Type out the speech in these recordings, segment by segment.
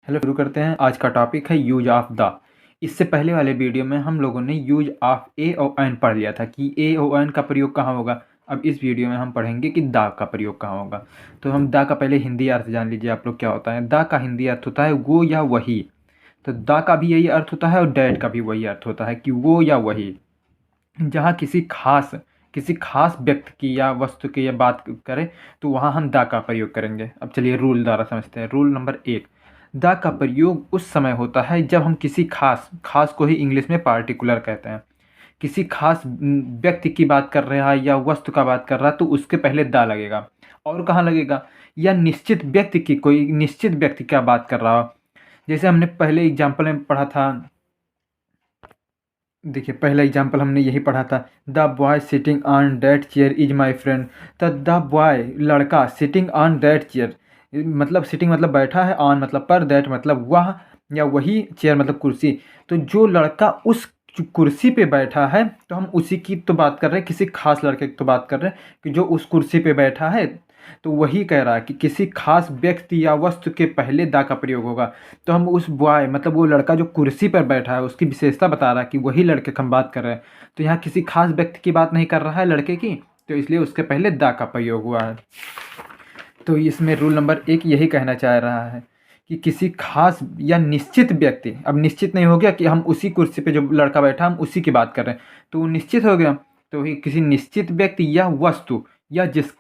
Hello, शुरू करते हैं। आज का टॉपिक है यूज ऑफ द। इससे पहले वाले वीडियो में हम लोगों ने यूज ऑफ ए और एन पढ़ लिया था कि ए और एन का प्रयोग कहाँ होगा। अब इस वीडियो में हम पढ़ेंगे कि द का प्रयोग कहाँ होगा। तो हम द का पहले हिंदी अर्थ जान लीजिए आप लोग क्या होता है। द का हिंदी अर्थ होता है वो या वही। तो द का भी यही अर्थ होता है और डैट का भी वही अर्थ होता है कि वो या वही। जहाँ किसी खास व्यक्ति की या वस्तु की या बात करें तो वहाँ हम द का प्रयोग करेंगे। अब चलिए रूल द्वारा समझते हैं। रूल नंबर 1, द का प्रयोग उस समय होता है जब हम किसी खास को ही इंग्लिश में पार्टिकुलर कहते हैं। किसी खास व्यक्ति की बात कर रहा है या वस्तु का बात कर रहा है तो उसके पहले द लगेगा। और कहाँ लगेगा? या कोई निश्चित व्यक्ति का बात कर रहा हो। जैसे हमने पहले एग्जाम्पल में पढ़ा था। देखिए, पहला एग्जाम्पल हमने यही पढ़ा था, the boy sitting on that chair is my friend. तो द बॉय लड़का सिटिंग ऑन दैट चेयर मतलब सिटिंग मतलब बैठा है, ऑन मतलब पर, दैट मतलब वह या वही, चेयर मतलब कुर्सी। तो जो लड़का उस कुर्सी पे बैठा है तो हम उसी की तो बात कर रहे हैं, किसी खास लड़के की तो बात कर रहे हैं कि जो उस कुर्सी पे बैठा है। तो वही कह रहा है कि किसी खास व्यक्ति या वस्तु के पहले दा का प्रयोग होगा। तो हम उस बॉय मतलब वो लड़का जो कुर्सी पर बैठा है उसकी विशेषता बता रहा है कि वही लड़के की हम बात कर रहे हैं। तो यहाँ किसी खास व्यक्ति की बात नहीं कर रहा है लड़के की, तो इसलिए उसके पहले दा का प्रयोग हुआ है। तो इसमें रूल नंबर 1 यही कहना चाह रहा है कि किसी खास या निश्चित व्यक्ति, अब निश्चित नहीं हो गया कि हम उसी कुर्सी पे जो लड़का बैठा हम उसी की बात कर रहे हैं, तो वो निश्चित हो गया। तो ये किसी निश्चित व्यक्ति या वस्तु या जिस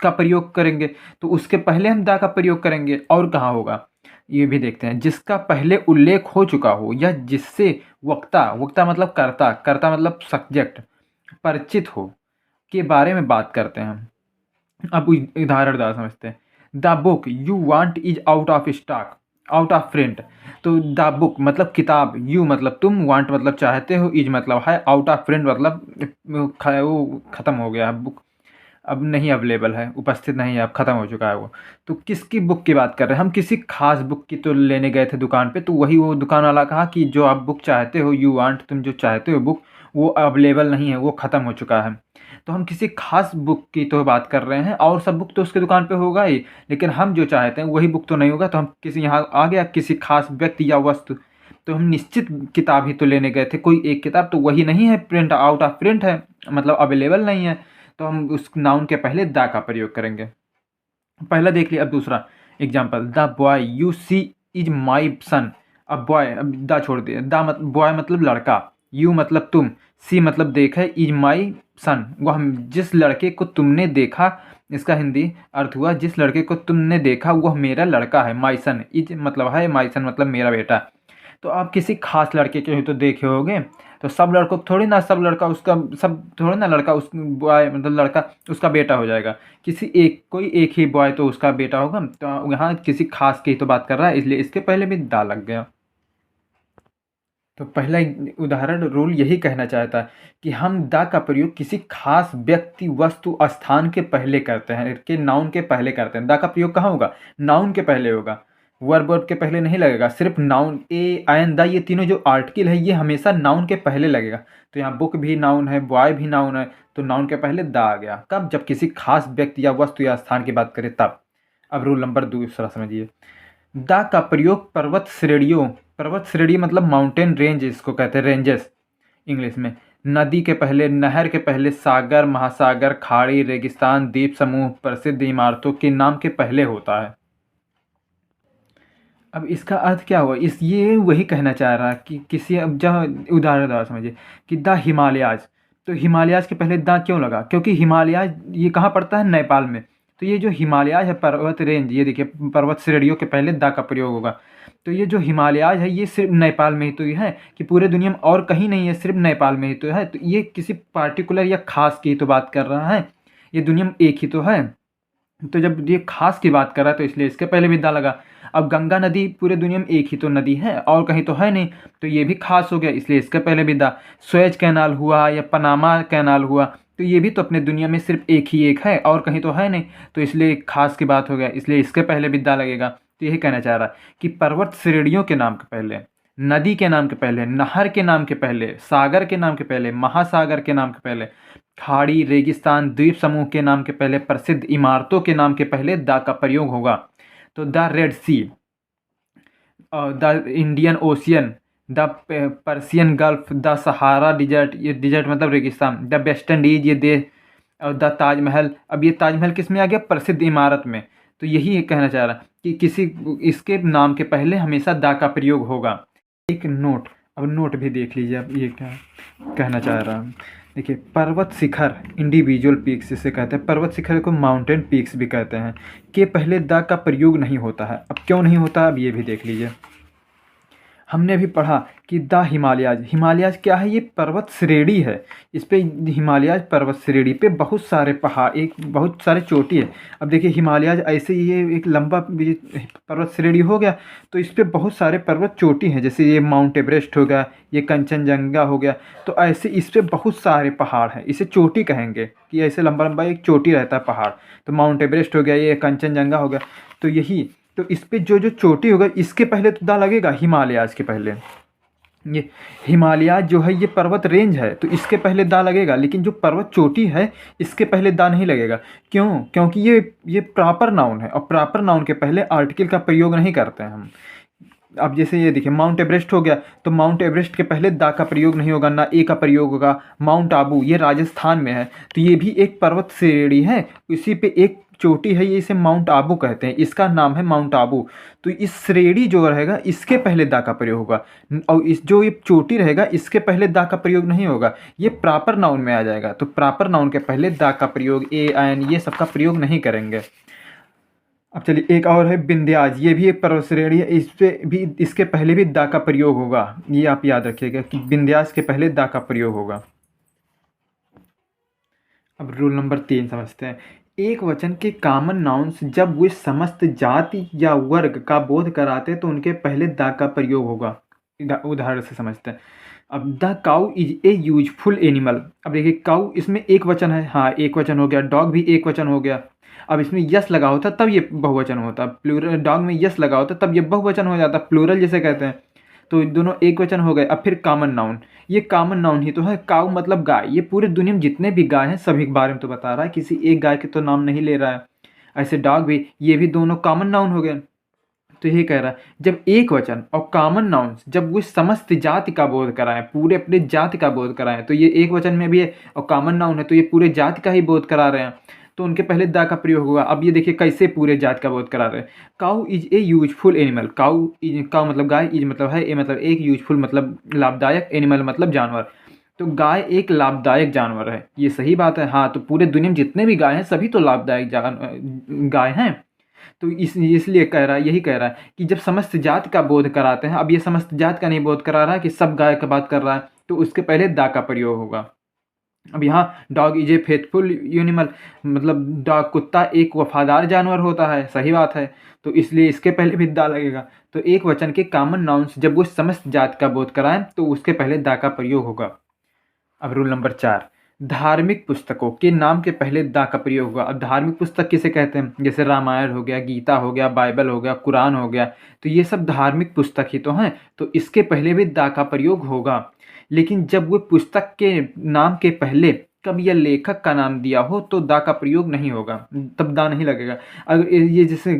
का प्रयोग करेंगे तो उसके पहले हम दा का प्रयोग करेंगे। और कहाँ होगा ये भी देखते हैं। जिसका पहले उल्लेख हो चुका हो या जिससे वक्ता वक्ता मतलब कर्ता, कर्ता मतलब सब्जेक्ट परिचित हो के बारे में बात करते हैं हम। अब उदाहरण द्वारा समझते हैं। The book you want is out of stock, out of print. तो द बुक मतलब किताब, यू मतलब तुम, वांट मतलब चाहते हो, इज मतलब है, आउट ऑफ प्रिंट मतलब वो ख़त्म हो गया है बुक, अब नहीं अवेलेबल है, उपस्थित नहीं है, अब ख़त्म हो चुका है वो। तो किसकी बुक की बात कर रहे हैं हम? किसी खास बुक की तो लेने गए थे दुकान पे, तो वही वो दुकान वाला कहा कि जो आप बुक चाहते हो, यू वांट तुम जो चाहते हो बुक, वो अवेलेबल नहीं है, वो ख़त्म हो चुका है। तो हम किसी खास बुक की तो बात कर रहे हैं और सब बुक तो उसके दुकान पे होगा ही, लेकिन हम जो चाहते हैं वही बुक तो नहीं होगा। तो हम किसी यहाँ आ गया किसी खास व्यक्ति या वस्तु, तो हम निश्चित किताब ही तो लेने गए थे, कोई एक किताब तो वही नहीं है, प्रिंट आउट ऑफ प्रिंट है मतलब अवेलेबल नहीं है। तो हम उस नाउन के पहले द का प्रयोग करेंगे। पहला देख लिया। अब दूसरा example, the boy you see is my son. अब बॉय, अब द छोड़ दिया, बॉय मतलब लड़का, यू मतलब तुम, सी मतलब देखा, इज माई सन वो हम जिस लड़के को तुमने देखा, इसका हिंदी अर्थ हुआ जिस लड़के को तुमने देखा वह मेरा लड़का है। माई सन, इज मतलब है, माई सन मतलब मेरा बेटा। तो आप किसी खास लड़के के ही तो देखे होंगे। तो सब लड़कों को थोड़ी ना, सब लड़का उसका, सब थोड़ी ना लड़का उस बॉय मतलब लड़का उसका बेटा हो जाएगा। किसी एक, कोई एक ही बॉय तो उसका बेटा होगा। तो यहाँ किसी खास की तो बात कर रहा है, इसलिए इसके पहले भी दा लग गया। तो पहला उदाहरण रूल यही कहना चाहता है कि हम द का प्रयोग किसी खास व्यक्ति वस्तु स्थान के पहले करते हैं, कि नाउन के पहले करते हैं। द का प्रयोग कहाँ होगा? नाउन के पहले होगा, वर्ब वर्ब के पहले नहीं लगेगा। सिर्फ नाउन, ए एन द, ये तीनों जो आर्टिकल है ये हमेशा नाउन के पहले लगेगा। तो यहाँ बुक भी नाउन है, बॉय भी नाउन है, तो नाउन के पहले द आ गया। कब? जब किसी खास व्यक्ति या वस्तु या स्थान की बात करें तब। अब रूल नंबर 2 समझिए। द का प्रयोग पर्वत श्रेणी मतलब माउंटेन रेंज, इसको कहते हैं रेंजेस इंग्लिश में। नदी के पहले, नहर के पहले, सागर, महासागर, खाड़ी, रेगिस्तान, द्वीप समूह, प्रसिद्ध इमारतों के नाम के पहले होता है। अब इसका अर्थ क्या हुआ? इस ये वही कहना चाह रहा है कि किसी, अब जहाँ उदाहरण द्वारा समझिए कि द हिमालयाज। तो हिमालयाज के पहले द क्यों लगा? क्योंकि हिमालयाज ये कहाँ पड़ता है? नेपाल में। तो ये जो हिमालयाज है पर्वत रेंज, ये देखिए पर्वत श्रेणियों के पहले द का प्रयोग होगा। तो ये जो हिमालयाज है ये सिर्फ नेपाल में ही तो ये है, कि पूरे दुनिया में और कहीं नहीं है, सिर्फ नेपाल में ही तो है। तो ये किसी पार्टिकुलर या खास की तो बात कर रहा है, ये दुनिया में एक ही तो है। तो जब ये खास की बात कर रहा है तो इसलिए इसके पहले भी दा लगा। अब गंगा नदी पूरे दुनिया में एक ही तो नदी है और कहीं तो है नहीं, तो ये भी खास हो गया, इसलिए इसके पहले भी दा। स्वेज कैनाल हुआ या पनामा कैनाल हुआ, तो ये भी तो अपने दुनिया में सिर्फ एक ही एक है और कहीं तो है नहीं, तो इसलिए खास की बात हो गया, इसलिए इसके पहले भी दा लगेगा। तो यही कहना चाह रहा है कि पर्वत श्रेणियों के नाम के पहले, नदी के नाम के पहले, नहर के नाम के पहले, सागर के नाम के पहले, महासागर के नाम के पहले, खाड़ी, रेगिस्तान, द्वीप समूह के नाम के पहले, प्रसिद्ध इमारतों के नाम के पहले द का प्रयोग होगा। तो the Red Sea, the Indian Ocean, the Persian Gulf, the Sahara desert, ये डिजर्ट मतलब रेगिस्तान, द वेस्ट इंडीज ये देश, और द ताजमहल। अब ये ताजमहल किस में आ गया? प्रसिद्ध इमारत में। तो यही कहना चाह रहा कि किसी इसके नाम के पहले हमेशा दा का प्रयोग होगा। एक नोट, अब नोट भी देख लीजिए अब ये क्या कहना चाह रहा हूँ। देखिए, पर्वत शिखर इंडिविजुअल पीक्स जिसे कहते हैं, पर्वत शिखर को माउंटेन पीक्स भी कहते हैं, के पहले द का प्रयोग नहीं होता है। अब क्यों नहीं होता, अब ये भी देख लीजिए। हमने अभी पढ़ा कि द हिमालयाज, हिमालयाज क्या है? ये पर्वत श्रेणी है। इस पे हिमालयाज पर्वत श्रेणी पे बहुत सारे पहाड़, एक बहुत सारे चोटी है। अब देखिए हिमालयाज ऐसे ये एक लंबा पर्वत श्रेणी हो गया, तो इस पे बहुत सारे पर्वत चोटी हैं, जैसे ये माउंट एवरेस्ट हो गया, ये कंचनजंगा हो गया। तो ऐसे इस पे बहुत सारे पहाड़ हैं, इसे चोटी कहेंगे कि ऐसे लंबा लंबा एक चोटी रहता है पहाड़। तो माउंट एवरेस्ट हो गया, ये कंचनजंगा हो गया। तो यही, तो इस पे जो जो चोटी होगा इसके पहले तो दा लगेगा, हिमालयाज के पहले। ये हिमालयाज जो है ये पर्वत रेंज है, तो इसके पहले दा लगेगा, लेकिन जो पर्वत चोटी है इसके पहले दा नहीं लगेगा। क्यों? क्योंकि ये प्रॉपर नाउन है, और प्रॉपर नाउन के पहले आर्टिकल का प्रयोग नहीं करते हैं हम। अब जैसे ये देखिए माउंट एवरेस्ट हो गया, तो माउंट एवरेस्ट के पहले दा का प्रयोग नहीं होगा, ना ए का प्रयोग होगा। माउंट आबू ये राजस्थान में है, तो ये भी एक पर्वत श्रेणी है, इसी पे एक चोटी है, ये इसे माउंट आबू कहते हैं, इसका नाम है माउंट आबू। तो इस श्रेणी जो रहेगा इसके पहले दा का प्रयोग होगा, और इस जो ये चोटी रहेगा इसके पहले दा का प्रयोग नहीं होगा, ये प्रॉपर नाउन में आ जाएगा। तो प्रॉपर नाउन के पहले दा का प्रयोग, ए एन ये सब का प्रयोग नहीं करेंगे। अब चलिए एक और है विंध्याज, ये भी एक पर्वत श्रेणी है, इस पे भी इसके पहले भी दा का प्रयोग होगा, ये आप याद रखिएगा कि विंध्याज के पहले दा का प्रयोग होगा। अब रूल नंबर 3 समझते हैं। एक वचन के कॉमन नाउन्स जब वे समस्त जाति या वर्ग का बोध कराते हैं तो उनके पहले दा का प्रयोग होगा। उदाहरण से समझते हैं। अब the cow is a useful animal. अब देखिए काउ इसमें एक वचन है, हाँ एक वचन हो गया, डॉग भी एक वचन हो गया। अब इसमें यस लगा होता तब ये बहुवचन होता, प्लूरल, डॉग में यस लगा होता तब ये बहुवचन हो जाता, प्लूरल जिसे कहते हैं। तो दोनों एक वचन हो गए। अब फिर कॉमन नाउन, ये कॉमन नाउन ही तो है। काऊ मतलब गाय, ये पूरे दुनिया में जितने भी गाय हैं सभी के बारे में तो बता रहा है, किसी एक गाय के तो नाम नहीं ले रहा है। ऐसे डॉग भी, ये भी दोनों कॉमन नाउन हो गए। तो ये कह रहा है जब एक वचन और कॉमन नाउन्स जब वो समस्त जाति का बोध कराएं, पूरे अपने जाति का बोध कराएं, तो ये एक वचन में भी है और कॉमन नाउन है, तो ये पूरे जाति का ही बोध करा रहे हैं, तो उनके पहले दा का प्रयोग होगा। अब ये देखिए कैसे पूरे जात का बोध करा रहे हैं। Cow is a useful animal, cow मतलब गाय, इज मतलब है, ए मतलब एक, यूजफुल मतलब लाभदायक, एनिमल मतलब जानवर। तो गाय एक लाभदायक जानवर है, ये सही बात है। हाँ, तो पूरे दुनिया में जितने भी गाय हैं सभी तो लाभदायक गाय हैं। तो इसलिए कह रहा है, यही कह रहा है कि जब समस्त जात का बोध कराते हैं, अब ये समस्त जात का नहीं बोध करा रहा है कि सब गाय का बात कर रहा है, तो उसके पहले दा का प्रयोग होगा। अब यहाँ dog is a faithful animal, मतलब डॉग कुत्ता एक वफादार जानवर होता है, सही बात है, तो इसलिए इसके पहले भी दा लगेगा। तो एक वचन के कॉमन नाउन्स जब वो समस्त जात का बोध कराएं तो उसके पहले दा का प्रयोग होगा। अब रूल नंबर 4, धार्मिक पुस्तकों के नाम के पहले दा का प्रयोग होगा। अब धार्मिक पुस्तक किसे कहते हैं? जैसे रामायण हो गया, गीता हो गया, बाइबल हो गया, कुरान हो गया, तो ये सब धार्मिक पुस्तक ही तो हैं, तो इसके पहले भी दा का प्रयोग होगा। लेकिन जब वो पुस्तक के नाम के पहले कब या लेखक का नाम दिया हो तो दा का प्रयोग नहीं होगा, तब दा नहीं लगेगा। अगर ये जैसे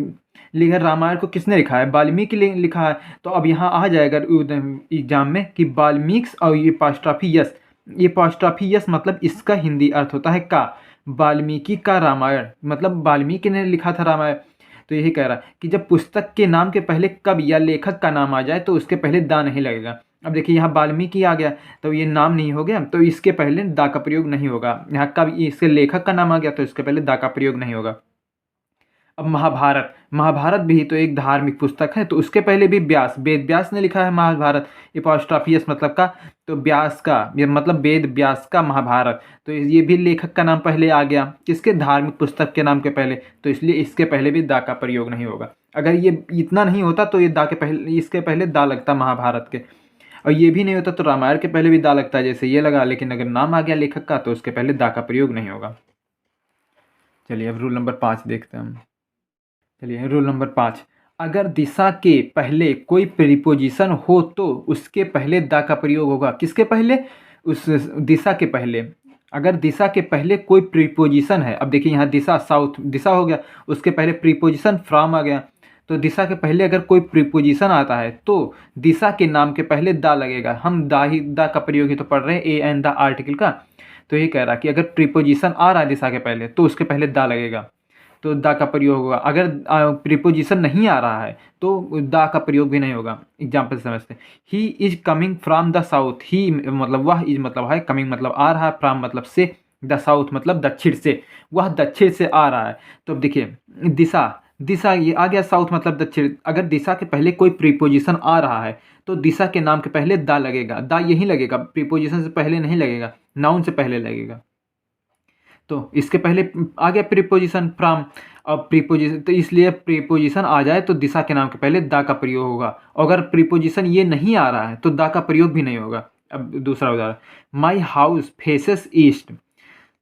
लिखा, रामायण को किसने लिखा है? वाल्मीकि लिखा है, तो अब यहाँ आ जाएगा एग्जाम में कि वाल्मीकि और ये पास्ट्राफी यस, ये पास्ट्राफी यस मतलब इसका हिंदी अर्थ होता है का, वाल्मीकि का रामायण, मतलब वाल्मीकि ने लिखा था रामायण। तो यही कह रहा है कि जब पुस्तक के नाम के पहले कब या लेखक का नाम आ जाए तो उसके पहले दा नहीं लगेगा। अब देखिए यहाँ वाल्मीकि आ गया तो ये नाम नहीं हो गया, तो इसके पहले दा का प्रयोग नहीं होगा। यहाँ कब इसके लेखक का नाम आ गया तो इसके पहले दा का प्रयोग नहीं होगा। अब महाभारत, महाभारत भी तो एक धार्मिक पुस्तक है, तो उसके पहले भी व्यास, वेद व्यास ने लिखा है महाभारत, एपोस्ट्रोफियस मतलब का, तो व्यास का, ये मतलब वेद व्यास का महाभारत, तो ये भी लेखक का नाम पहले आ गया किसके? धार्मिक पुस्तक के नाम के पहले, तो इसलिए इसके पहले भी दा का प्रयोग नहीं होगा। अगर ये इतना नहीं होता तो ये दा के पहले, इसके पहले दा लगता महाभारत के, और ये भी नहीं होता तो रामायण के पहले भी दा लगता है जैसे ये लगा, लेकिन अगर नाम आ गया लेखक का तो उसके पहले दा का प्रयोग नहीं होगा। चलिए अब रूल नंबर 5 देखते हैं हम। चलिए रूल नंबर 5, अगर दिशा के पहले कोई प्रीपोजिशन हो तो उसके पहले दा का प्रयोग होगा। किसके पहले? उस दिशा के पहले। अगर दिशा के पहले कोई प्रीपोजिशन है, अब देखिए यहाँ दिशा, साउथ दिशा हो गया, उसके पहले प्रीपोजिशन फ्रॉम आ गया, तो दिशा के पहले अगर कोई प्रीपोजिशन आता है तो दिशा के नाम के पहले दा लगेगा। हम दा का प्रयोग ही तो पढ़ रहे हैं, ए एन द आर्टिकल का। तो ये कह रहा कि अगर प्रीपोजिशन आ रहा है दिशा के पहले तो उसके पहले दा लगेगा, तो दा का प्रयोग होगा। अगर प्रीपोजिशन नहीं आ रहा है तो दा का प्रयोग भी नहीं होगा। एग्जाम्पल समझते, he is coming from the south. He मतलब वह, इज मतलब है, कमिंग मतलब आ रहा है, फ्रॉम मतलब से, द साउथ मतलब दक्षिण से, वह दक्षिण से आ रहा है। तो अब देखिए दिशा, दिशा ये आ गया, साउथ मतलब दक्षिण। अगर दिशा के पहले कोई प्रीपोजिशन आ रहा है तो दिशा के नाम के पहले दा लगेगा। दा यही लगेगा, प्रीपोजिशन से पहले नहीं लगेगा, नाउन से पहले लगेगा। तो इसके पहले आ गया प्रीपोजिशन फ्रॉम। अब प्रीपोजिशन, तो इसलिए प्रीपोजिशन आ जाए तो दिशा के नाम के पहले दा का प्रयोग होगा। अगर प्रीपोजिशन ये नहीं आ रहा है तो दा का प्रयोग भी नहीं होगा। अब दूसरा उदाहरण, माई हाउस फेसेस ईस्ट।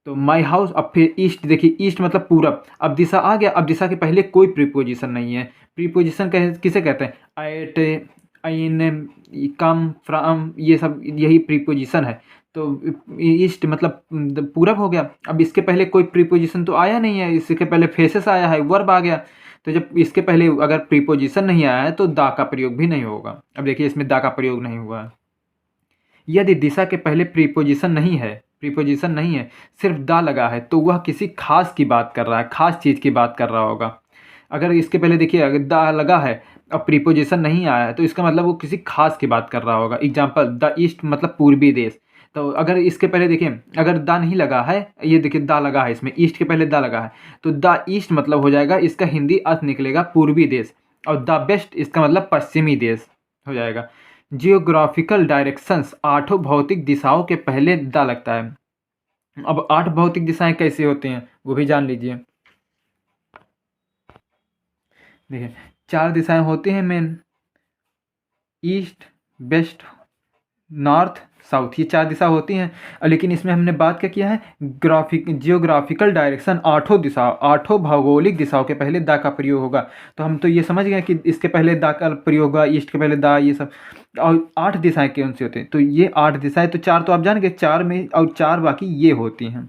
तो माई हाउस, अब फिर ईस्ट, देखिए ईस्ट मतलब पूरब। अब दिशा आ गया, अब दिशा के पहले कोई प्रीपोजिशन नहीं है। प्रीपोजिशन किसे कहते हैं, एट, इन, कम, फ्रॉम, ये सब यही प्रीपोजिशन है। तो ईस्ट मतलब पूरब हो गया। अब इसके पहले कोई प्रीपोजिशन तो आया नहीं है, इसके पहले फेसेस आया है, वर्ब आ गया। तो जब इसके पहले अगर प्रीपोजिशन नहीं आया है तो दा का प्रयोग भी नहीं होगा। अब देखिए इसमें दा का प्रयोग नहीं हुआ है। यदि दिशा के पहले प्रीपोजिशन नहीं है, प्रीपोजिशन नहीं है, सिर्फ दा लगा है, तो वह किसी खास की बात कर रहा है, खास चीज़ की बात कर रहा होगा। अगर इसके पहले देखिए अगर दा लगा है और प्रीपोजिशन नहीं आया है तो इसका मतलब वो किसी खास की बात कर रहा होगा। एग्जाम्पल, द ईस्ट मतलब पूर्वी देश। तो अगर इसके पहले देखिए अगर दा नहीं लगा है, ये देखिए दा लगा है, इसमें ईस्ट के पहले दा लगा है, तो द ईस्ट मतलब हो जाएगा, इसका हिंदी अर्थ निकलेगा पूर्वी देश। और द बेस्ट इसका मतलब पश्चिमी देश हो जाएगा। जियोग्राफिकल डायरेक्शंस, आठों भौतिक दिशाओं के पहले दा लगता है। अब 8 भौतिक दिशाएं कैसे होती हैं वो भी जान लीजिए। देखिए 4 दिशाएं होती हैं main, east, west, north, south, ये 4 दिशा होती हैं। लेकिन इसमें हमने बात क्या किया है, जियोग्राफिकल डायरेक्शन, आठों दिशा, आठों भौगोलिक दिशाओं के पहले दा का प्रयोग होगा। तो हम तो ये समझ गए कि इसके पहले दा का प्रयोग होगा, ईस्ट के पहले दा, ये सब। और 8 दिशाएं कौन सी होती हैं, तो ये 8 दिशाएं, तो 4 तो आप जान गए, 4 में और 4 बाकी ये होती हैं।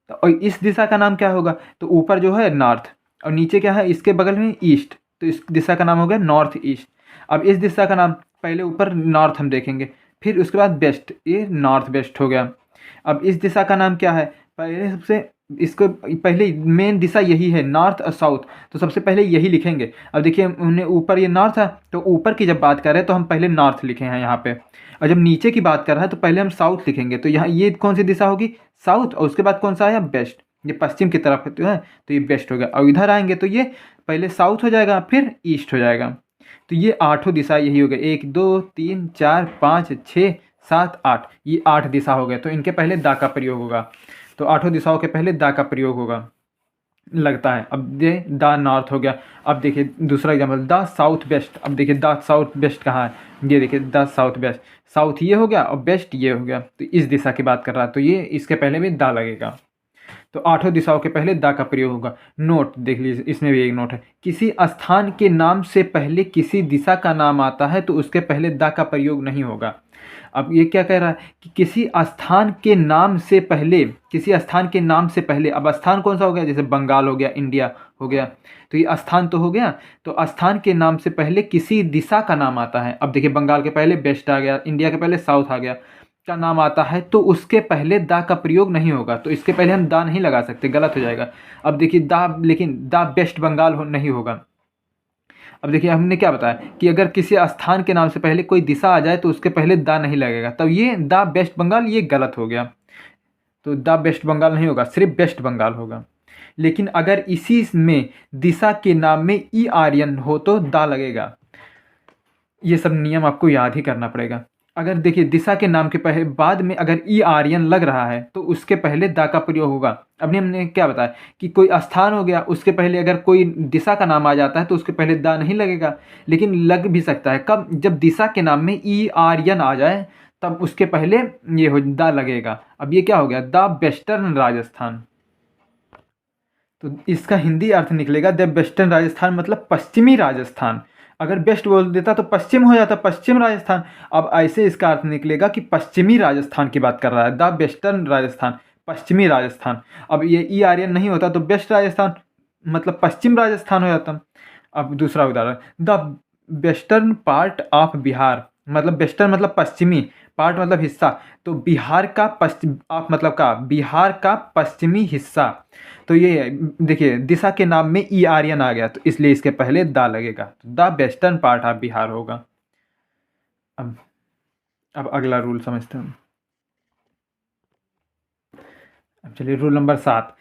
तो और इस दिशा का नाम क्या होगा, तो ऊपर जो है नॉर्थ और नीचे क्या है इसके बगल में ईस्ट, तो इस दिशा का नाम हो गया नॉर्थ ईस्ट। अब इस दिशा का नाम, पहले ऊपर नॉर्थ हम देखेंगे, फिर उसके बाद वेस्ट, ये नॉर्थ वेस्ट हो गया। अब इस दिशा का नाम क्या है, पहले सबसे इसको पहले मेन दिशा यही है, नॉर्थ और साउथ, तो सबसे पहले यही लिखेंगे। अब देखिए उन्हें ऊपर ये नॉर्थ है, तो ऊपर की जब बात कर रहे हैं तो हम पहले नॉर्थ लिखे हैं यहाँ पे, और जब नीचे की बात कर रहा है तो पहले हम साउथ लिखेंगे। तो यहाँ ये कौन सी दिशा होगी, साउथ, और उसके बाद कौन सा आया, वेस्ट, ये पश्चिम की तरफ है तो ये वेस्ट हो गया। और इधर आएंगे तो ये पहले साउथ हो जाएगा फिर ईस्ट हो जाएगा। तो ये आठों दिशा यही हो गए, 1 2 3 4 5 6 7 8, ये 8 दिशा हो गए। तो इनके पहले दा का प्रयोग होगा, तो आठों दिशाओं के पहले दा का प्रयोग होगा लगता है। अब ये दा नॉर्थ हो गया। अब देखिए दूसरा एग्जाम्पल, द साउथ वेस्ट। अब देखिए द साउथ वेस्ट कहाँ है, ये देखिए द साउथ वेस्ट, साउथ ये हो गया और वेस्ट ये हो गया, तो इस दिशा की बात कर रहा है, तो ये इसके पहले भी दा लगेगा। तो आठों दिशाओं के पहले दा का प्रयोग होगा। नोट देख लीजिए, इसमें भी एक नोट है, किसी स्थान के नाम से पहले किसी दिशा का नाम आता है तो उसके पहले दा का प्रयोग नहीं होगा। अब ये क्या कह रहा है कि किसी स्थान के नाम से पहले, किसी स्थान के नाम से पहले, अब स्थान कौन सा हो गया, जैसे बंगाल हो गया, इंडिया हो गया, तो ये स्थान तो हो गया। तो स्थान के नाम से पहले किसी दिशा का नाम आता है। अब देखिए बंगाल के पहले वेस्ट आ गया, इंडिया के पहले साउथ आ गया, का नाम आता है तो उसके पहले दा का प्रयोग नहीं होगा। तो इसके पहले हम दा नहीं लगा सकते, गलत हो जाएगा। अब देखिए दा, लेकिन दा वेस्ट बंगाल नहीं होगा। अब देखिए हमने क्या बताया कि अगर किसी स्थान के नाम से पहले कोई दिशा आ जाए तो उसके पहले दा नहीं लगेगा, तब ये दा वेस्ट बंगाल, ये गलत हो गया। तो दा वेस्ट बंगाल नहीं होगा, सिर्फ वेस्ट बंगाल होगा। लेकिन अगर इसी में दिशा के नाम में ई आर्यन हो तो दा लगेगा। ये सब नियम आपको याद ही करना पड़ेगा। अगर देखिए दिशा के नाम के पहले बाद में अगर ई आर्यन लग रहा है तो उसके पहले दा का प्रयोग होगा। अभी हमने क्या बताया कि कोई स्थान हो गया, उसके पहले अगर कोई दिशा का नाम आ जाता है तो उसके पहले दा नहीं लगेगा, लेकिन लग भी सकता है कब, जब दिशा के नाम में ई आर्यन आ जाए तब उसके पहले ये हो दा लगेगा। अब ये क्या हो गया, द वेस्टर्न राजस्थान, तो इसका हिंदी अर्थ निकलेगा द वेस्टर्न राजस्थान, मतलब पश्चिमी राजस्थान। अगर वेस्ट बोल देता तो पश्चिम हो जाता, पश्चिम राजस्थान। अब ऐसे इसका अर्थ निकलेगा कि पश्चिमी राजस्थान की बात कर रहा है, द वेस्टर्न राजस्थान, पश्चिमी राजस्थान। अब ये ई आर्यन नहीं होता तो वेस्ट राजस्थान मतलब पश्चिम राजस्थान हो जाता। अब दूसरा उदाहरण, the western part of Bihar, मतलब वेस्टर्न मतलब पश्चिमी, पार्ट मतलब हिस्सा, तो बिहार का पश्चिम ऑफ मतलब का, बिहार का पश्चिमी हिस्सा। तो ये देखिए दिशा के नाम में ई आर्यन आ गया, तो इसलिए इसके पहले दा लगेगा, तो the western part of Bihar होगा। अब अब अगला रूल समझते हैं। अब चलिए रूल नंबर 7,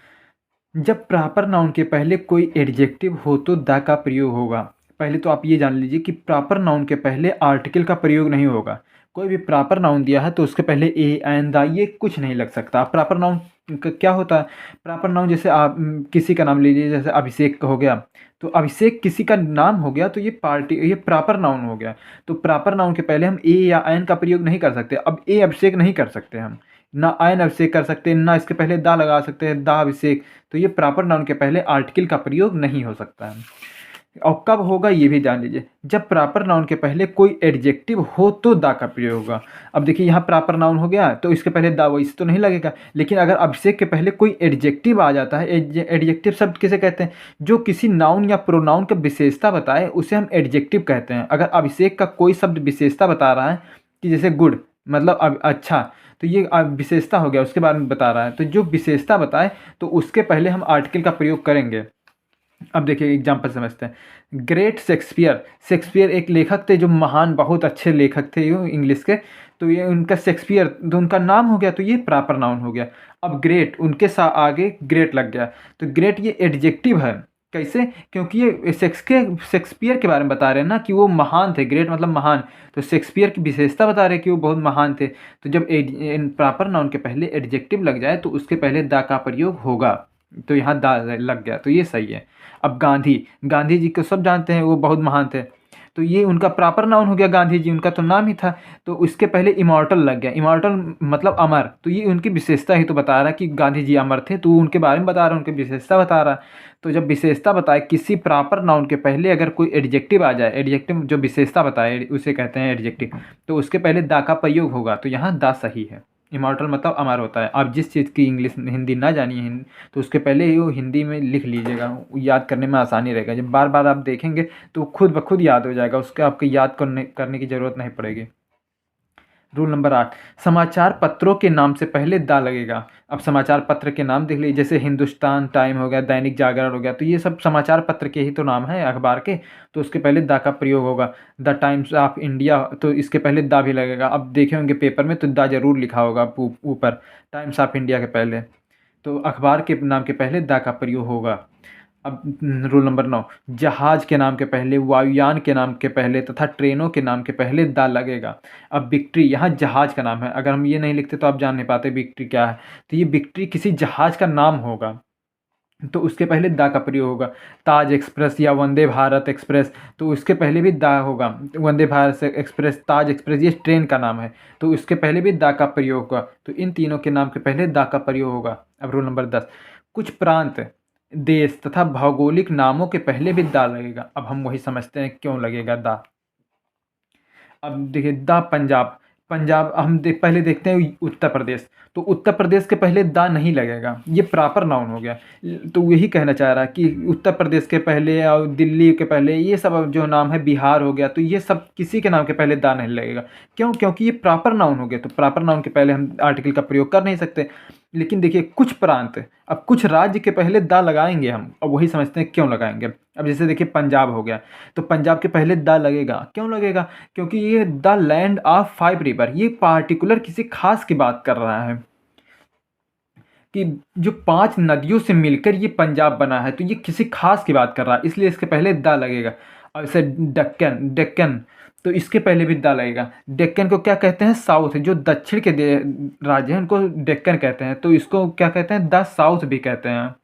जब प्रॉपर नाउन के पहले कोई एडजेक्टिव हो तो द का प्रयोग होगा। पहले तो आप ये जान लीजिए कि प्रॉपर नाउन के पहले आर्टिकल का प्रयोग नहीं होगा। कोई भी प्रॉपर नाउन दिया है तो उसके पहले ए एन द ये कुछ नहीं लग सकता। प्रॉपर नाउन का क्या होता है? प्रॉपर नाउन जैसे आप किसी का नाम लीजिए, जैसे अभिषेक हो गया, तो अभिषेक किसी का नाम हो गया, तो ये प्रॉपर नाउन हो गया। तो प्रॉपर नाउन के पहले हम ए या एन का प्रयोग नहीं कर सकते। अब ए अभिषेक नहीं कर सकते हम, ना एन अभिषेक कर सकते, ना इसके पहले दा लगा सकते हैं दा अभिषेक। तो ये प्रॉपर नाउन के पहले आर्टिकल का प्रयोग नहीं हो सकता है। और कब होगा ये भी जान लीजिए, जब प्रॉपर नाउन के पहले कोई एडजेक्टिव हो तो दा का प्रयोग होगा। अब देखिए यहाँ प्रॉपर नाउन हो गया तो इसके पहले दा वैसे तो नहीं लगेगा, लेकिन अगर अभिषेक के पहले कोई एडजेक्टिव आ जाता है, एडजेक्टिव शब्द किसे कहते हैं? जो किसी नाउन या प्रोनाउन का विशेषता बताए उसे हम एडजेक्टिव कहते हैं। अगर अभिषेक का कोई शब्द विशेषता बता रहा है कि जैसे गुड मतलब अच्छा, तो ये विशेषता हो गया, उसके बारे में बता रहा है, तो जो विशेषता बताए तो उसके पहले हम आर्टिकल का प्रयोग करेंगे। अब देखिए एग्जाम्पल समझते हैं। ग्रेट शेक्सपियर, शेक्सपियर एक लेखक थे जो महान बहुत अच्छे लेखक थे ये इंग्लिश के, तो ये उनका शेक्सपियर तो उनका नाम हो गया, तो ये प्रॉपर नाउन हो गया। अब ग्रेट उनके आगे ग्रेट लग गया, तो ग्रेट ये एडजेक्टिव है। कैसे? क्योंकि ये शेक्सपियर के बारे में बता रहे हैं ना कि वो महान थे, ग्रेट मतलब महान, तो शेक्सपियर की विशेषता बता रहे हैं कि वो बहुत महान थे। तो जब प्रॉपर नाउन के पहले एडजेक्टिव लग जाए तो उसके पहले दा का प्रयोग होगा, तो यहाँ दा लग गया, तो ये सही है। अब गांधी, गांधी जी को सब जानते हैं, वो बहुत महान थे, तो ये उनका प्रॉपर नाउन हो गया गांधी जी, उनका तो नाम ही था, तो उसके पहले इमॉर्टल लग गया। इमॉर्टल मतलब अमर, तो ये उनकी विशेषता ही तो बता रहा है कि गांधी जी अमर थे, तो उनके बारे में बता रहा है, उनकी विशेषता बता रहा है। तो जब विशेषता बताए किसी प्रॉपर नाउन के पहले अगर कोई एडजेक्टिव आ जाए, एडजेक्टिव जो विशेषता बताए उसे कहते हैं एडजेक्टिव, तो उसके पहले दा का प्रयोग होगा, तो यहाँ दा सही है। इमॉर्टल मतलब अमर होता है। आप जिस चीज़ की इंग्लिश हिंदी ना जानिए तो उसके पहले ही वो हिंदी में लिख लीजिएगा, याद करने में आसानी रहेगा। जब बार बार आप देखेंगे तो खुद ब खुद याद हो जाएगा, उसके आपको याद करने की ज़रूरत नहीं पड़ेगी। रूल नंबर 8, समाचार पत्रों के नाम से पहले दा लगेगा। अब समाचार पत्र के नाम देख लीजिए, जैसे हिंदुस्तान टाइम हो गया, दैनिक जागरण हो गया, तो ये सब समाचार पत्र के ही तो नाम है, अखबार के, तो उसके पहले दा का प्रयोग होगा। द टाइम्स ऑफ इंडिया, तो इसके पहले दा भी लगेगा। अब देखे होंगे पेपर में तो दा जरूर लिखा होगा ऊपर, टाइम्स ऑफ इंडिया के पहले, तो अखबार के नाम के पहले दा का प्रयोग होगा। अब रूल नंबर 9, जहाज के नाम के पहले, वायुयान के नाम के पहले तथा ट्रेनों के नाम के पहले दा लगेगा। अब विक्ट्री, यहाँ जहाज का नाम है, अगर हम ये नहीं लिखते तो आप जान नहीं पाते विक्ट्री क्या है, तो ये विक्ट्री किसी जहाज का नाम होगा, तो उसके पहले दा का प्रयोग होगा। ताज एक्सप्रेस या वंदे भारत एक्सप्रेस, तो उसके पहले भी दा होगा। वंदे भारत एक्सप्रेस, ताज एक्सप्रेस ये ट्रेन का नाम है, तो उसके पहले भी दा का प्रयोग होगा, तो इन तीनों के नाम के पहले दा का प्रयोग होगा। अब रूल नंबर 10, कुछ प्रांत, देश तथा भौगोलिक नामों के पहले भी दा लगेगा। अब हम वही समझते हैं क्यों लगेगा दा। अब देखिए द पंजाब, पंजाब हम पहले देखते हैं उत्तर प्रदेश, तो उत्तर प्रदेश के पहले दा नहीं लगेगा, ये प्रॉपर नाउन हो गया। तो यही कहना चाह रहा है कि उत्तर प्रदेश के पहले और दिल्ली के पहले ये सब जो नाम है, बिहार हो गया, तो ये सब किसी के नाम के पहले दा नहीं लगेगा। क्यों? क्योंकि ये प्रॉपर नाउन हो गया, तो प्रॉपर नाउन के पहले हम आर्टिकल का प्रयोग कर नहीं सकते। लेकिन देखिए कुछ प्रांत, अब कुछ राज्य के पहले दा लगाएंगे हम, अब वही समझते हैं क्यों लगाएंगे। अब जैसे देखिए पंजाब हो गया, तो पंजाब के पहले दा लगेगा, क्यों लगेगा? क्योंकि ये द लैंड ऑफ 5 रिवर, ये पार्टिकुलर किसी खास की बात कर रहा है कि जो 5 नदियों से मिलकर ये पंजाब बना है, तो ये किसी खास की बात कर रहा है, इसलिए इसके पहले दा लगेगा। और जैसे डेक्कन, डेक्कन, तो इसके पहले भी दा लगेगा। डेक्कन को क्या कहते हैं? साउथ, जो दक्षिण के राज्य हैं उनको डेक्कन कहते हैं, तो इसको क्या कहते हैं? द साउथ भी कहते हैं।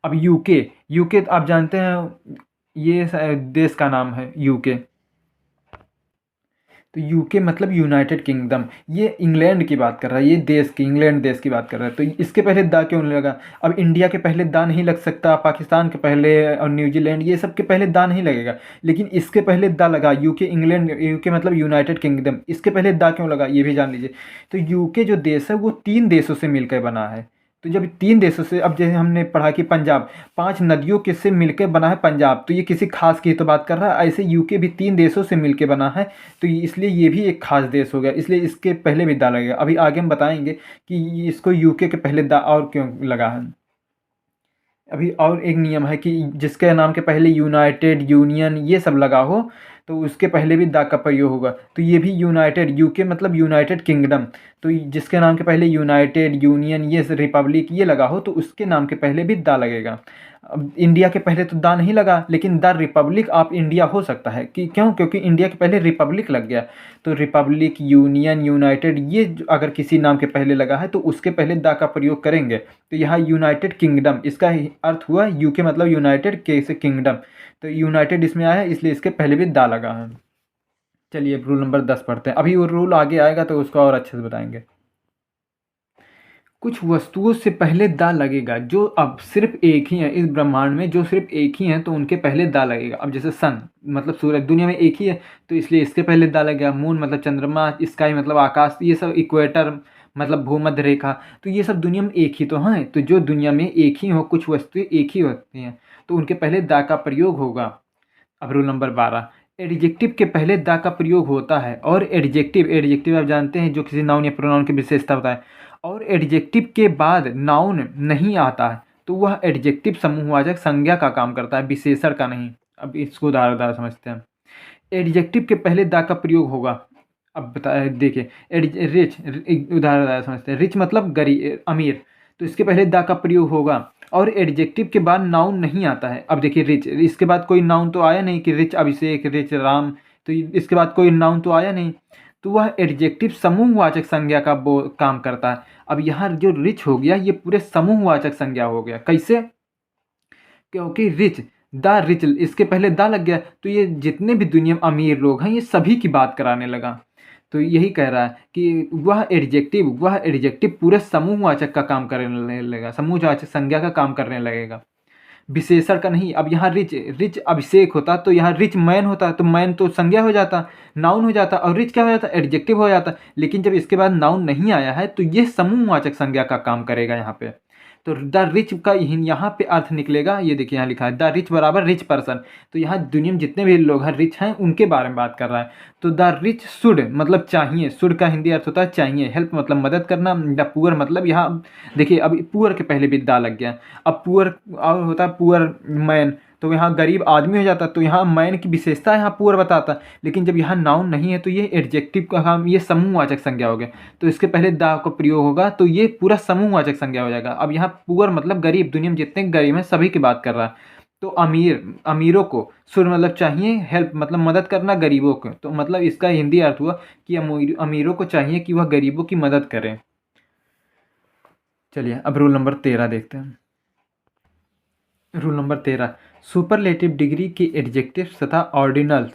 अब यूके, यूके आप जानते हैं ये देश का नाम है यूके, तो यूके मतलब यूनाइटेड किंगडम, ये इंग्लैंड की बात कर रहा है, ये देश की, इंग्लैंड देश की बात कर रहा है, तो इसके पहले दा क्यों नहीं लगा? अब इंडिया के पहले दा नहीं लग सकता, पाकिस्तान के पहले और न्यूजीलैंड ये सब के पहले दा नहीं लगेगा, लेकिन इसके पहले दा लगा। यूके इंग्लैंड, यूके मतलब यूनाइटेड किंगडम, इसके पहले दा क्यों लगा ये भी जान लीजिए। तो यूके जो देश है वो 3 देशों से मिलकर बना है, तो जब 3 देशों से, अब जैसे हमने पढ़ा कि पंजाब 5 नदियों के से मिलकर बना है पंजाब, तो ये किसी खास की तो बात कर रहा है। ऐसे यूके भी 3 देशों से मिलकर बना है, तो इसलिए ये भी एक खास देश हो गया, इसलिए इसके पहले भी दा लगेगा। अभी आगे हम बताएंगे कि इसको यूके के पहले दा और क्यों लगा है। अभी और एक नियम है कि जिसके नाम के पहले यूनाइटेड, यूनियन ये सब लगा हो तो उसके पहले भी दा का प्रयोग होगा। तो ये भी यूनाइटेड, यूके मतलब यूनाइटेड किंगडम, तो जिसके नाम के पहले यूनाइटेड, यूनियन, ये रिपब्लिक ये लगा हो तो उसके नाम के पहले भी दा लगेगा। अब इंडिया के पहले तो दा नहीं लगा, लेकिन द रिपब्लिक ऑफ इंडिया हो सकता है कि क्यों, क्योंकि इंडिया के पहले रिपब्लिक लग गया। तो रिपब्लिक, यूनियन, यूनाइटेड ये अगर किसी नाम के पहले लगा है तो उसके पहले दा का प्रयोग करेंगे। तो यहाँ यूनाइटेड किंगडम, इसका अर्थ हुआ यूके मतलब यूनाइटेड, के से किंगडम, तो यूनाइटेड इसमें आया इसलिए इसके पहले भी दा लगा है। चलिए रूल नंबर 10 पढ़ते हैं। अभी वो रूल आगे आएगा तो उसको और अच्छे से बताएंगे। कुछ वस्तुओं से पहले दा लगेगा जो अब सिर्फ एक ही है इस ब्रह्मांड में, जो सिर्फ एक ही है तो उनके पहले दा लगेगा। अब जैसे सन मतलब सूरज दुनिया में एक ही है तो इसलिए इसके पहले दा लगेगा। मून मतलब चंद्रमा, स्काई मतलब आकाश, ये सब इक्वेटर मतलब भूमध्य रेखा, तो ये सब दुनिया में एक ही तो हैं। तो जो दुनिया में एक ही हो, कुछ वस्तुएं एक ही होती हैं तो उनके पहले दा का प्रयोग होगा। अब रूल नंबर 12, एडजेक्टिव के पहले दा का प्रयोग होता है। और एडजेक्टिव, एडजेक्टिव आप जानते हैं जो किसी नाउन या प्रोनाउन की विशेषता बताए। और एडजेक्टिव के बाद नाउन नहीं आता है तो वह एडजेक्टिव समूहवाचक संज्ञा का काम करता है, विशेषण का नहीं। अब इसको उदाहरण समझते हैं। एडजेक्टिव के पहले दा का प्रयोग होगा। अब बताए देखिए, रिच, उदाहरण समझते हैं। रिच मतलब गरीब, अमीर, तो इसके पहले दा का प्रयोग होगा। और एडजेक्टिव के बाद नाउन नहीं आता है। अब देखिए रिच, इसके बाद कोई नाउन तो आया नहीं कि रिच अभिषेक, रिच राम, तो इसके बाद कोई नाउन तो आया नहीं, तो वह एडजेक्टिव समूहवाचक संज्ञा का वो काम करता है। अब यहाँ जो रिच हो गया ये पूरे समूहवाचक संज्ञा हो गया। कैसे? क्योंकि रिच, द रिच, इसके पहले दा लग गया तो ये जितने भी दुनिया में अमीर लोग हैं ये सभी की बात कराने लगा। तो यही कह रहा है कि वह एडजेक्टिव पूरे समूहवाचक का काम करने लगेगा, समूहवाचक संज्ञा का काम करने लगेगा, विशेषण का नहीं। अब यहाँ रिच, रिच अभिषेक होता तो यहाँ रिच मैन होता तो मैन तो संज्ञा हो जाता, नाउन हो जाता, और रिच क्या हो जाता, एडजेक्टिव हो जाता। लेकिन जब इसके बाद नाउन नहीं आया है तो ये समूहवाचक संज्ञा का काम करेगा यहाँ पे। तो द रिच का यहाँ पे अर्थ निकलेगा, ये देखिए यहाँ लिखा है द रिच बराबर रिच पर्सन। तो यहाँ दुनिया में जितने भी लोग हैं रिच हैं उनके बारे में बात कर रहा है। तो द रिच शुड मतलब चाहिए, शुड का हिंदी अर्थ होता है चाहिए। हेल्प मतलब मदद करना। द पुअर मतलब यहाँ देखिए अब पुअर के पहले भी दा लग गया। अब पुअर और होता है पुअर मैन, तो यहाँ गरीब आदमी हो जाता, तो यहाँ मैन की विशेषता यहाँ पुअर बताता। लेकिन जब यहाँ नाउन नहीं है तो ये एडजेक्टिव का काम, ये समूहवाचक संज्ञा हो गया, तो इसके पहले दा का प्रयोग होगा तो ये पूरा समूहवाचक संज्ञा हो जाएगा। अब यहाँ पुअर मतलब गरीब, दुनिया में जितने गरीब हैं सभी की बात कर रहा है। तो अमीर, अमीरों को, सुर मतलब चाहिए, हेल्प मतलब मदद करना गरीबों को, तो मतलब इसका हिंदी अर्थ हुआ कि अमीरों को चाहिए कि वह गरीबों की मदद करें। चलिए अब रूल नंबर 13 देखते हैं। रूल नंबर 13, सुपरलेटिव डिग्री के एडजेक्टिव्स तथा ऑर्डिनल्स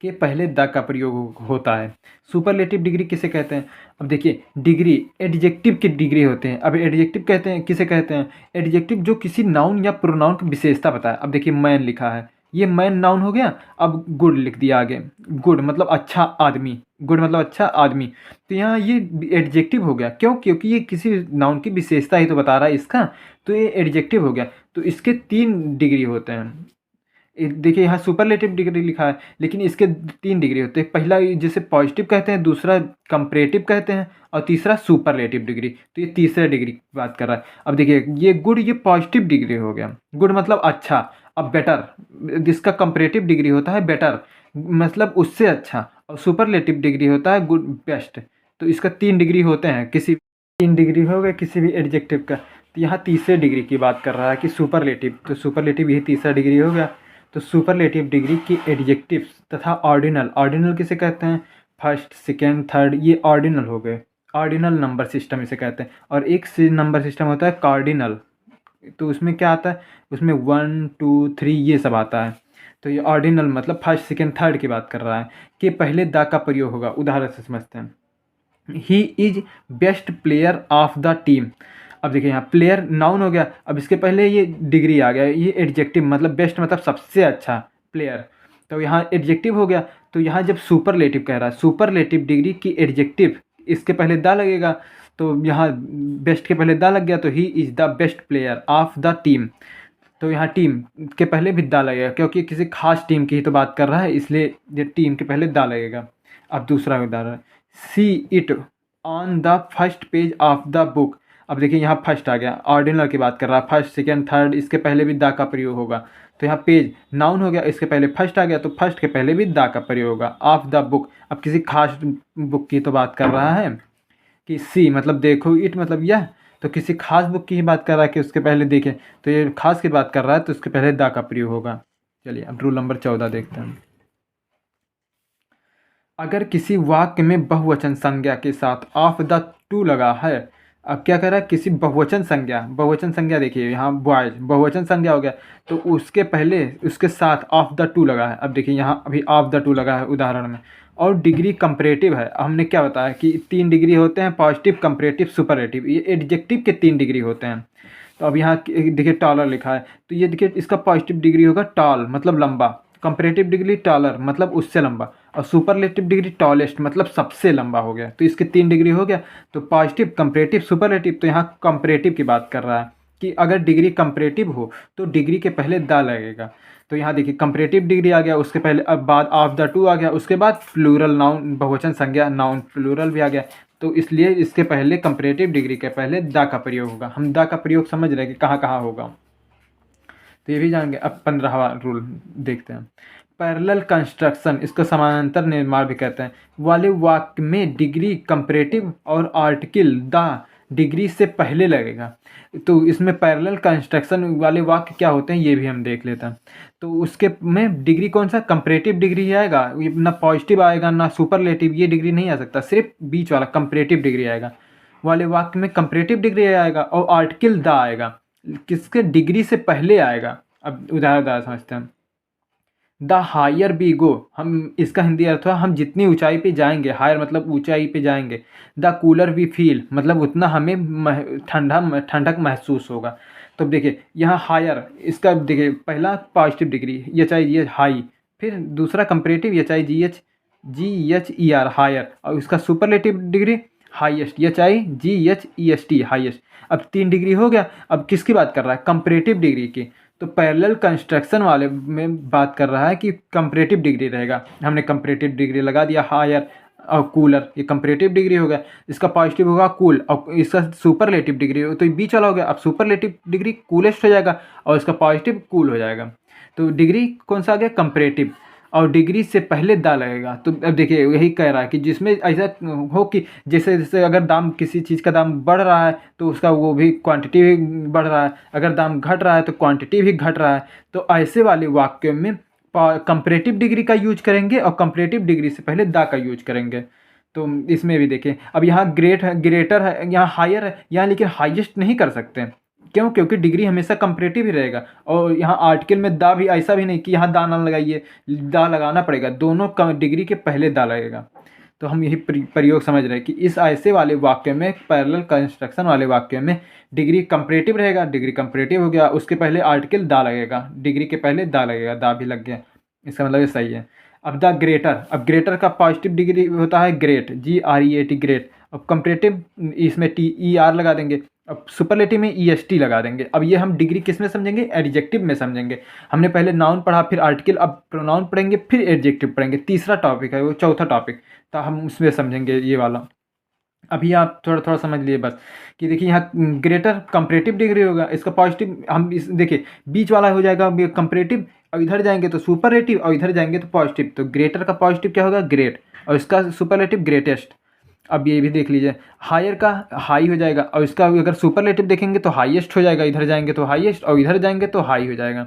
के पहले द का प्रयोग होता है। सुपरलेटिव डिग्री किसे कहते हैं? अब देखिए डिग्री एडजेक्टिव की डिग्री होते हैं। अब एडजेक्टिव कहते हैं किसे कहते हैं? एडजेक्टिव जो किसी नाउन या प्रोनाउन की विशेषता बताए। अब देखिए मैन लिखा है, ये मैन नाउन हो गया। अब गुड लिख दिया आगे, गुड मतलब अच्छा आदमी, गुड मतलब अच्छा आदमी, तो यहाँ ये एडजेक्टिव हो गया। क्यों? क्योंकि ये किसी नाउन की विशेषता ही तो बता रहा है इसका, तो ये एडजेक्टिव हो गया। तो इसके 3 डिग्री होते हैं। देखिए यहाँ सुपरलेटिव डिग्री लिखा है लेकिन इसके 3 डिग्री होते हैं। पहला जिसे पॉजिटिव कहते हैं, दूसरा कंपैरेटिव कहते हैं, और तीसरा सुपरलेटिव डिग्री। तो ये तीसरा डिग्री की बात कर रहा है। अब देखिए ये गुड, ये पॉजिटिव डिग्री हो गया, गुड मतलब अच्छा। अब बेटर, जिसका कंपैरेटिव डिग्री होता है बेटर मतलब उससे अच्छा, और सुपरलेटिव डिग्री होता है गुड, बेस्ट। तो इसका 3 डिग्री होते हैं, किसी 3 डिग्री हो गए किसी भी एडजेक्टिव का। तो यहाँ तीसरे डिग्री की बात कर रहा है कि सुपरलेटिव, तो सुपरलेटिव यही तीसरा डिग्री हो गया। तो सुपरलेटिव डिग्री की एडजेक्टिव्स तथा ऑर्डिनल, ऑर्डिनल किसे कहते हैं? फर्स्ट, सेकेंड, थर्ड, ये ऑर्डिनल हो गए। ऑर्डिनल नंबर सिस्टम इसे कहते हैं। और एक से नंबर सिस्टम होता है कार्डिनल, तो उसमें क्या आता है? उसमें 1 2 3 ये सब आता है। तो ये ऑर्डिनल मतलब फर्स्ट, सेकेंड, थर्ड की बात कर रहा है कि पहले द का प्रयोग होगा। उदाहरण से समझते हैं। He is best player of the team. अब देखिए यहाँ प्लेयर नाउन हो गया, अब इसके पहले ये डिग्री आ गया, ये एडजेक्टिव मतलब बेस्ट मतलब सबसे अच्छा प्लेयर, तो यहाँ एडजेक्टिव हो गया। तो यहाँ जब सुपरलेटिव कह रहा है, सुपरलेटिव डिग्री की एडजेक्टिव, इसके पहले द लगेगा। तो यहाँ बेस्ट के पहले द लग गया, तो he is the best player of the team. तो यहाँ टीम के पहले भी द लगेगा, क्योंकि किसी खास टीम की ही तो बात कर रहा है, इसलिए ये टीम के पहले द लगेगा। अब दूसरा उदाहरण, see it on the first page of the book. अब देखिए यहाँ फर्स्ट आ गया, ऑर्डिनल की बात कर रहा है, फर्स्ट सेकेंड थर्ड, इसके पहले भी द का प्रयोग होगा। तो यहाँ पेज नाउन हो गया, इसके पहले फर्स्ट आ गया, तो फर्स्ट के पहले भी द का प्रयोग होगा। ऑफ द बुक, अब किसी खास बुक की तो बात कर रहा है कि सी मतलब देखो, इट मतलब यह, तो किसी खास बुक की ही बात कर रहा है कि उसके पहले देखें, तो ये खास की बात कर रहा है, तो उसके पहले द का प्रयोग होगा। चलिए अब रूल नंबर 14 देखते हैं। अगर किसी वाक्य में बहुवचन संज्ञा के साथ ऑफ द टू लगा है, अब क्या कर रहा है, किसी बहुवचन संज्ञा देखिए यहाँ बॉयज बहुवचन संज्ञा हो गया, तो उसके पहले उसके साथ ऑफ द टू लगा है। अब देखिए यहाँ अभी ऑफ द टू लगा है उदाहरण में, और डिग्री कंपैरेटिव है। हमने क्या बताया कि 3 डिग्री होते हैं, पॉजिटिव, कंपैरेटिव, सुपरलेटिव। ये एडजेक्टिव के 3 डिग्री होते हैं। तो अब यहाँ देखिए टॉलर लिखा है, तो ये देखिए इसका पॉजिटिव डिग्री होगा टॉल मतलब लंबा, कंपैरेटिव डिग्री टॉलर मतलब उससे लंबा, और सुपरलेटिव डिग्री टॉलेस्ट मतलब सबसे लंबा हो गया। तो इसके 3 डिग्री हो गया, तो पॉजिटिव, कंपैरेटिव, सुपरलेटिव। तो यहाँ कंपैरेटिव की बात कर रहा है कि अगर डिग्री कंपैरेटिव हो तो डिग्री के पहले द लगेगा। तो यहाँ देखिए कंपैरेटिव डिग्री आ गया, उसके पहले अब बाद ऑफ द टू आ गया, उसके बाद प्लूरल नाउन बहुवचन संज्ञा नाउन प्लूरल भी आ गया, तो इसलिए इसके पहले कंपैरेटिव डिग्री के पहले द का प्रयोग होगा। हम द का प्रयोग समझ रहे हैं कि कहाँ कहाँ होगा, तो ये भी जानेंगे। अब 15वां रूल देखते हैं, पैरेलल कंस्ट्रक्शन, इसको समानांतर निर्माण भी कहते हैं, वाले वाक्य में डिग्री कंपैरेटिव और आर्टिकल द डिग्री से पहले लगेगा। तो इसमें पैरेलल कंस्ट्रक्शन वाले वाक्य क्या होते हैं ये भी हम देख लेते हैं। तो उसके में डिग्री कौन सा, कंपैरेटिव डिग्री ही आएगा, ये ना पॉजिटिव आएगा ना सुपरलेटिव, ये डिग्री नहीं आ सकता, सिर्फ बीच वाला कंपैरेटिव डिग्री आएगा। वाले वाक्य में कंपैरेटिव डिग्री आएगा और आर्टिकल द आएगा, किसके डिग्री से पहले आएगा। अब उदाहरण समझते हैं, द हायर वी गो, हम इसका हिंदी अर्थ है हम जितनी ऊंचाई पे जाएंगे, हायर मतलब ऊंचाई पे जाएंगे, द कूलर वी फील मतलब उतना हमें ठंडक महसूस होगा। तो देखिए यहाँ हायर, इसका देखिए पहला positive degree H I G H high, फिर दूसरा comparative H I G H E R higher, और इसका superlative degree highest H I G H E S T highest. अब 3 डिग्री हो गया, अब किसकी बात कर रहा है, कंपैरेटिव डिग्री की। तो पैरेलल कंस्ट्रक्शन वाले में बात कर रहा है कि कंपैरेटिव डिग्री रहेगा, हमने कंपैरेटिव डिग्री लगा दिया हायर और कूलर, ये कंपैरेटिव डिग्री हो गया, इसका पॉजिटिव होगा कूल, और इसका सुपरलेटिव डिग्री हो, तो ये बीच वाला हो गया। अब सुपरलेटिव डिग्री कूलेस्ट हो जाएगा और इसका पॉजिटिव कूल हो जाएगा। तो डिग्री कौन सा आ गया, कंपैरेटिव, और डिग्री से पहले द लगेगा। तो अब देखिए यही कह रहा है कि जिसमें ऐसा हो कि जैसे जैसे अगर दाम किसी चीज़ का दाम बढ़ रहा है तो उसका वो भी क्वांटिटी भी बढ़ रहा है, अगर दाम घट रहा है तो क्वांटिटी भी घट रहा है। तो ऐसे वाले वाक्य में कंपैरेटिव डिग्री का यूज करेंगे और कंपैरेटिव डिग्री से पहले द का यूज करेंगे। तो इसमें भी देखिए, अब यहाँ ग्रेट है, ग्रेटर है, यहाँ हायर है, यहाँ लेकिन हाईएस्ट नहीं कर सकते, क्यों, क्योंकि डिग्री हमेशा कंपैरेटिव ही रहेगा। और यहाँ आर्टिकल में दा भी ऐसा भी नहीं कि यहाँ दा ना लगाइए, दा लगाना पड़ेगा, दोनों डिग्री के पहले दा लगेगा। तो हम यही प्रयोग समझ रहे हैं कि इस ऐसे वाले वाक्य में, पैरेलल कंस्ट्रक्शन वाले वाक्य में डिग्री कंपैरेटिव रहेगा, डिग्री कंपैरेटिव हो गया, उसके पहले आर्टिकल दा लगेगा, डिग्री के पहले दा लगेगा, दा भी लग गया, इसका मतलब ये सही है। अब द ग्रेटर, अब ग्रेटर का पॉजिटिव डिग्री होता है ग्रेट, GREAT ग्रेट। अब कंपैरेटिव इसमें TER लगा देंगे, अब सुपरलेटिव में EST लगा देंगे। अब ये हम डिग्री किस में समझेंगे, एडजेक्टिव में समझेंगे। हमने पहले नाउन पढ़ा, फिर आर्टिकल, अब प्रोनाउन पढ़ेंगे, फिर एडजेक्टिव पढ़ेंगे, तीसरा टॉपिक है वो, चौथा टॉपिक, तो हम उसमें समझेंगे ये वाला। अभी आप थोड़ा थोड़ा समझ लिए बस कि देखिए यहाँ ग्रेटर कंपैरेटिव डिग्री होगा, इसका पॉजिटिव, हम इस देखिए बीच वाला हो जाएगा कंपैरेटिव, और इधर जाएंगे तो सुपरलेटिव, और इधर जाएंगे तो पॉजिटिव। तो ग्रेटर का पॉजिटिव क्या होगा, ग्रेट, और इसका सुपरलेटिव ग्रेटेस्ट। अब ये भी देख लीजिए, हायर का हाई हो जाएगा, और इसका अगर सुपरलेटिव देखेंगे तो हाईएस्ट हो जाएगा, इधर जाएंगे तो हाईएस्ट, और इधर जाएंगे तो हाई हो जाएगा।